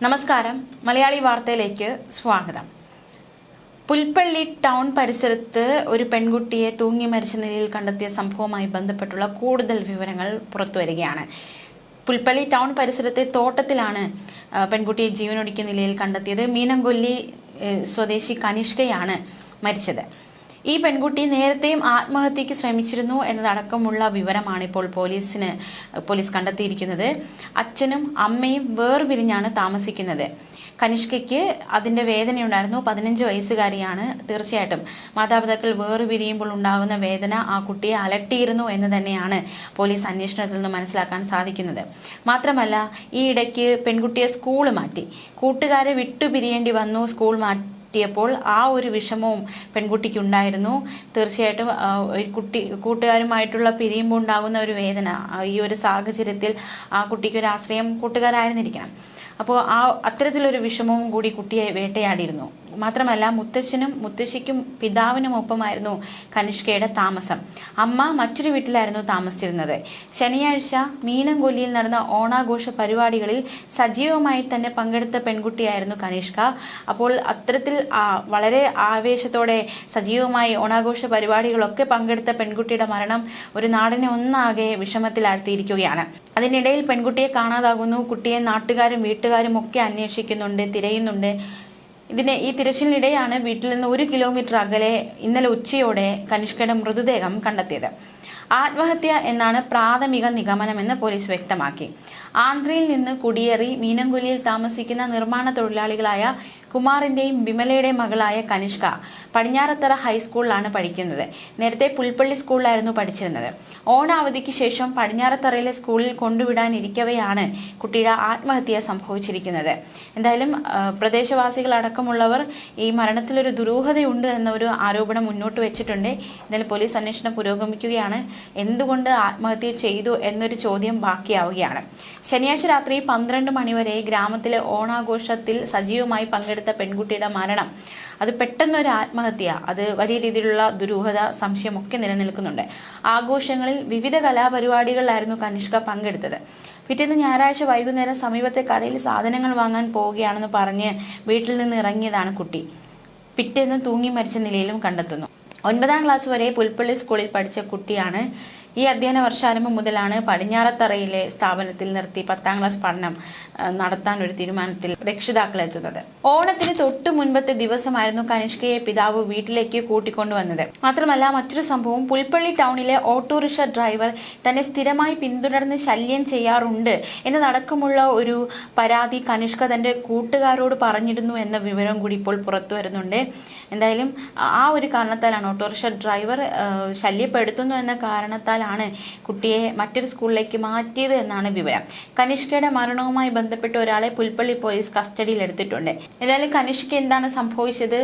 നമസ്കാരം. മലയാളി വാർത്തയിലേക്ക് സ്വാഗതം. പുൽപ്പള്ളി ടൗൺ പരിസരത്ത് ഒരു പെൺകുട്ടിയെ തൂങ്ങി മരിച്ച നിലയിൽ കണ്ടെത്തിയ സംഭവവുമായി ബന്ധപ്പെട്ടുള്ള കൂടുതൽ വിവരങ്ങൾ പുറത്തുവരികയാണ്. പുൽപ്പള്ളി ടൗൺ പരിസരത്തെ തോട്ടത്തിലാണ് പെൺകുട്ടിയെ ജീവനൊടുക്കിയ നിലയിൽ കണ്ടെത്തിയത്. മീനംകൊല്ലി സ്വദേശി കനിഷ്കയാണ് മരിച്ചത്. ഈ പെൺകുട്ടി നേരത്തെയും ആത്മഹത്യക്ക് ശ്രമിച്ചിരുന്നു എന്നതടക്കമുള്ള വിവരമാണ് ഇപ്പോൾ പോലീസ് കണ്ടെത്തിയിരിക്കുന്നത്. അച്ഛനും അമ്മയും വേർപിരിഞ്ഞാണ് താമസിക്കുന്നത്. കനിഷ്കയ്ക്ക് അതിൻ്റെ വേദനയുണ്ടായിരുന്നു. 15 വയസ്സുകാരിയാണ്. തീർച്ചയായിട്ടും മാതാപിതാക്കൾ വേർപിരിയുമ്പോൾ ഉണ്ടാകുന്ന വേദന ആ കുട്ടിയെ അലട്ടിയിരുന്നു എന്ന് തന്നെയാണ് പോലീസ് അന്വേഷണത്തിൽ നിന്ന് മനസ്സിലാക്കാൻ സാധിക്കുന്നത്. മാത്രമല്ല, ഈ ഇടയ്ക്ക് പെൺകുട്ടിയെ സ്കൂൾ മാറ്റി, കൂട്ടുകാരെ വിട്ടുപിരിയേണ്ടി വന്നു. സ്കൂൾ പ്പോൾ ആ ഒരു വിഷമവും പെൺകുട്ടിക്കുണ്ടായിരുന്നു. തീർച്ചയായിട്ടും കൂട്ടുകാരുമായിട്ടുള്ള പിരിയുമ്പോൾ ഉണ്ടാകുന്ന ഒരു വേദന, ഈ ഒരു സാഹചര്യത്തിൽ ആ കുട്ടിക്ക് ഒരു ആശ്രയം കൂട്ടുകാരായിരുന്നിരിക്കണം. അപ്പോൾ അത്തരത്തിലൊരു വിഷമവും കൂടി കുട്ടിയെ വേട്ടയാടിയിരുന്നു. മാത്രമല്ല, മുത്തശ്ശനും മുത്തശ്ശിക്കും പിതാവിനുമൊപ്പമായിരുന്നു കനിഷ്കയുടെ താമസം. അമ്മ മറ്റൊരു വീട്ടിലായിരുന്നു താമസിച്ചിരുന്നത്. ശനിയാഴ്ച മീനംകൊല്ലിയിൽ നടന്ന ഓണാഘോഷ പരിപാടികളിൽ സജീവമായി തന്നെ പങ്കെടുത്ത പെൺകുട്ടിയായിരുന്നു കനിഷ്ക. അപ്പോൾ അത്തരത്തിൽ വളരെ ആവേശത്തോടെ സജീവമായി ഓണാഘോഷ പരിപാടികളൊക്കെ പങ്കെടുത്ത പെൺകുട്ടിയുടെ മരണം ഒരു നാടിനെ ഒന്നാകെ വിഷമത്തിലാഴ്ത്തിയിരിക്കുകയാണ്. അതിനിടയിൽ പെൺകുട്ടിയെ കാണാതാകുന്നു. കുട്ടിയെ നാട്ടുകാരും വീട്ടുകാരും ഒക്കെ അന്വേഷിക്കുന്നുണ്ട്, തിരയുന്നുണ്ട്. ഈ തിരച്ചിലിനിടെയാണ് വീട്ടിൽ നിന്ന് 1 കിലോമീറ്റർ അകലെ ഇന്നലെ ഉച്ചയോടെ കനിഷ്കയുടെ മൃതദേഹം കണ്ടെത്തിയത്. ആത്മഹത്യ എന്നാണ് പ്രാഥമിക നിഗമനമെന്ന് പോലീസ് വ്യക്തമാക്കി. ആന്ധ്രയിൽ നിന്ന് കുടിയേറി മീനംകൊല്ലിയിൽ താമസിക്കുന്ന നിർമ്മാണ തൊഴിലാളികളായ കുമാറിന്റെയും വിമലയുടെയും മകളായ കനിഷ്ക പടിഞ്ഞാറത്തറ ഹൈസ്കൂളിലാണ് പഠിക്കുന്നത്. നേരത്തെ പുൽപ്പള്ളി സ്കൂളിലായിരുന്നു പഠിച്ചിരുന്നത്. ഓണാവധിക്ക് ശേഷം പടിഞ്ഞാറത്തറയിലെ സ്കൂളിൽ കൊണ്ടുവിടാനിരിക്കവെയാണ് കുട്ടിയുടെ ആത്മഹത്യ സംഭവിച്ചിരിക്കുന്നത്. എന്തായാലും പ്രദേശവാസികളടക്കമുള്ളവർ ഈ മരണത്തിലൊരു ദുരൂഹതയുണ്ട് എന്നൊരു ആരോപണം മുന്നോട്ട് വെച്ചിട്ടുണ്ട്. എന്തായാലും പോലീസ് അന്വേഷണം പുരോഗമിക്കുകയാണ്. എന്തുകൊണ്ട് ആത്മഹത്യ ചെയ്തു എന്നൊരു ചോദ്യം ബാക്കിയാവുകയാണ്. ശനിയാഴ്ച രാത്രി 12 മണിവരെ ഗ്രാമത്തിലെ ഓണാഘോഷത്തിൽ സജീവമായി പങ്കെടുത്ത പെൺകുട്ടിയുടെ മരണം, അത് പെട്ടെന്നൊരു ആത്മഹത്യ, അത് വലിയ രീതിയിലുള്ള ദുരൂഹത, സംശയമൊക്കെ നിലനിൽക്കുന്നുണ്ട്. ആഘോഷങ്ങളിൽ വിവിധ കലാപരിപാടികളിലായിരുന്നു കനിഷ്ക പങ്കെടുത്തത്. പിറ്റേന്ന് ഞായറാഴ്ച വൈകുന്നേരം സമീപത്തെ കടയിൽ സാധനങ്ങൾ വാങ്ങാൻ പോവുകയാണെന്ന് പറഞ്ഞ് വീട്ടിൽ നിന്ന് ഇറങ്ങിയതാണ് കുട്ടി. പിറ്റേന്ന് തൂങ്ങി മരിച്ച നിലയിലും കണ്ടെത്തുന്നു. 9ാം ക്ലാസ് വരെ പുൽപ്പള്ളി സ്കൂളിൽ പഠിച്ച കുട്ടിയാണ്. ഈ അധ്യയന വർഷാരംഭം മുതലാണ് പടിഞ്ഞാറത്തറയിലെ സ്ഥാപനത്തിൽ നിർത്തി 10ാം ക്ലാസ് പഠനം നടത്താൻ ഒരു തീരുമാനത്തിൽ രക്ഷിതാക്കൾ എത്തുന്നത്. ഓണത്തിന് തൊട്ടു മുൻപത്തെ ദിവസമായിരുന്നു കനിഷ്കയെ പിതാവ് വീട്ടിലേക്ക് കൂട്ടിക്കൊണ്ടുവന്നത്. മാത്രമല്ല, മറ്റൊരു സംഭവം, പുൽപ്പള്ളി ടൗണിലെ ഓട്ടോറിക്ഷ ഡ്രൈവർ തന്നെ സ്ഥിരമായി പിന്തുടർന്ന് ശല്യം ചെയ്യാറുണ്ട് എന്നതടക്കമുള്ള ഒരു പരാതി കനിഷ്ക തന്റെ കൂട്ടുകാരോട് പറഞ്ഞിരുന്നു എന്ന വിവരം കൂടി ഇപ്പോൾ പുറത്തു വരുന്നുണ്ട്. എന്തായാലും ആ ഒരു കാരണത്താലാണ്, ഓട്ടോറിക്ഷ ഡ്രൈവർ ശല്യപ്പെടുത്തുന്നു എന്ന കാരണത്താൽ കുട്ടിയെ മറ്റൊരു സ്കൂളിലേക്ക് മാറ്റിയത് എന്നാണ് വിവരം. കനിഷ്കയുടെ മരണവുമായി ബന്ധപ്പെട്ട് ഒരാളെ പുൽപ്പള്ളി പോലീസ് കസ്റ്റഡിയിൽ എടുത്തിട്ടുണ്ട്. ഏതായാലും കനിഷ്ക എന്താണ് സംഭവിച്ചത്,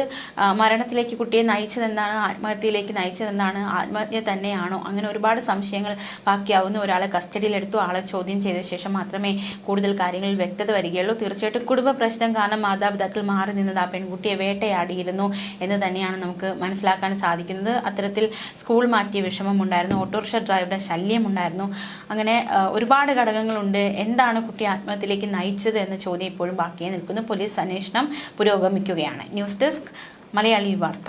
മരണത്തിലേക്ക് കുട്ടിയെ നയിച്ചതെന്താണ്, ആത്മഹത്യയിലേക്ക് നയിച്ചതെന്താണ്, ആത്മഹത്യ തന്നെയാണോ, അങ്ങനെ ഒരുപാട് സംശയങ്ങൾ ബാക്കിയാവുന്ന ഒരാളെ കസ്റ്റഡിയിലെടുത്തു. ആളെ ചോദ്യം ചെയ്ത ശേഷം മാത്രമേ കൂടുതൽ കാര്യങ്ങളിൽ വ്യക്തത വരികയുള്ളൂ. തീർച്ചയായിട്ടും കുടുംബ പ്രശ്നം കാരണം മാതാപിതാക്കൾ മാറി നിന്നത് ആ പെൺകുട്ടിയെ വേട്ടയാടിയിരുന്നു എന്ന് തന്നെയാണ് നമുക്ക് മനസ്സിലാക്കാൻ സാധിക്കുന്നത്. അത്തരത്തിൽ സ്കൂൾ മാറ്റിയ വിഷമം ഉണ്ടായിരുന്നു, ഓട്ടോറിക്ഷ ഡ്രൈവറുടെ ശല്യമുണ്ടായിരുന്നു. അങ്ങനെ ഒരുപാട് ഘടകങ്ങളുണ്ട്. എന്താണ് കുട്ടി ആത്മഹത്യയിലേക്ക് നയിച്ചത് എന്ന ചോദ്യം ഇപ്പോഴും ബാക്കിയായി നിൽക്കുന്നു. പോലീസ് അന്വേഷണം പുരോഗമിക്കുകയാണ്. ന്യൂസ് ഡെസ്ക്, മലയാളി വാർത്ത.